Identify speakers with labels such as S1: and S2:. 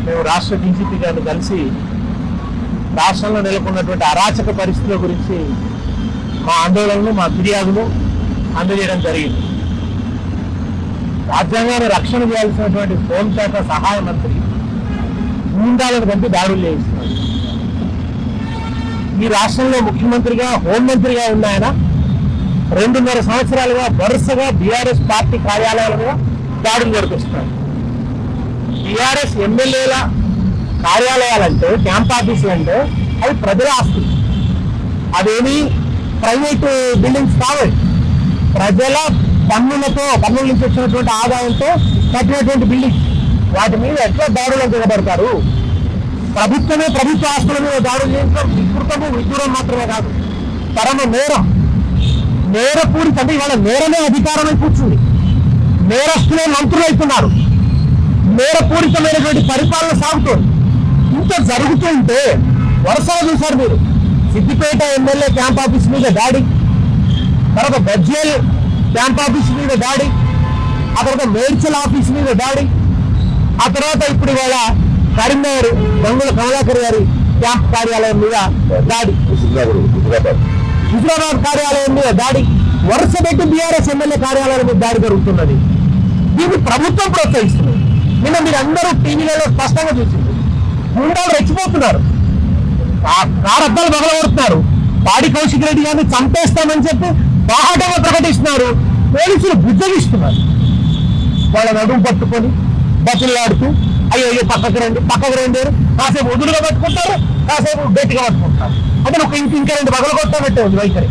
S1: మేము రాష్ట్ర డీజీపీ గారిని కలిసి రాష్ట్రంలో నెలకొన్నటువంటి అరాచక పరిస్థితుల గురించి మా ఆందోళనలు, మా ఫిర్యాదులు అందజేయడం జరిగింది. రాజ్యాంగాన్ని రక్షణ చేయాల్సినటువంటి హోంశాఖ సహాయ మంత్రి గూండాలను పంపి దాడులు చేయిస్తున్నారు. ఈ రాష్ట్రంలో ముఖ్యమంత్రిగా, హోంమంత్రిగా ఉన్న ఆయన 2.5 సంవత్సరాలుగా వరుసగా బీఆర్ఎస్ పార్టీ కార్యాలయాలుగా దాడులు జరిపిస్తున్నారు. బీఆర్ఎస్ ఎమ్మెల్యేల కార్యాలయాలంటే, క్యాంప్ ఆఫీసులు అంటే అవి ప్రజల ఆస్తులు. అవేమి ప్రైవేట్ బిల్డింగ్స్ కావాలి. ప్రజల పన్నుల నుంచి వచ్చినటువంటి ఆదాయంతో కట్టినటువంటి బిల్డింగ్స్. వాటి మీద ఎట్లా దాడులు దిగబడతారు? ప్రభుత్వమే ప్రభుత్వ ఆస్తుల మీద దాడులు చేయించడం వికృతము, విదూరం మాత్రమే కాదు, పరమ నేరం. నేరపూరిత అంటే ఇవాళ నేరమే అధికారమై కూర్చుంది. నేరస్తులే మంత్రులు అవుతున్నారు. నేరపూరితమైనటువంటి పరిపాలన సాగుతోంది. ఇంత జరుగుతుంటే వరుసగా చూశారు మీరు. సిద్దిపేట ఎమ్మెల్యే క్యాంప్ ఆఫీస్ మీద దాడి, తర్వాత బడ్జెల్ క్యాంప్ ఆఫీస్ మీద దాడి, ఆ తర్వాత మేడ్చల్ ఆఫీస్ మీద దాడి, ఆ తర్వాత ఇప్పుడు ఇవాళ కరీంనగర్ గంగుల కమలాకర్ గారి క్యాంప్ కార్యాలయం మీద దాడి, హుజరాబాద్ కార్యాలయం మీద దాడి, వరుస పెట్టి బీఆర్ఎస్ ఎమ్మెల్యే కార్యాలయం మీద దాడి జరుగుతున్నది. దీన్ని ప్రభుత్వం ప్రోత్సహిస్తున్నది. నిన్న మీరు అందరూ టీవీలలో స్పష్టంగా చూసింది. గుండాలు రెచ్చిపోతున్నారు, కారు అద్దాలు పగలగొడుతున్నారు. పాడి కౌశిక్ రెడ్డి గారిని చంపేస్తామని చెప్పి బాహాటంగా ప్రకటిస్తున్నారు. పోలీసులు బుజ్జగిస్తున్నారు. వాళ్ళ నడుము పట్టుకొని బతులాడుతూ అయ్యో పక్కకు రండి కాసేపు వదులుగా పట్టుకుంటారు, కాసేపు గట్టిగా పట్టుకుంటారు. అంటే ఇంకా 2 పగలగొట్టాలంటే ఉంది వైఖరి.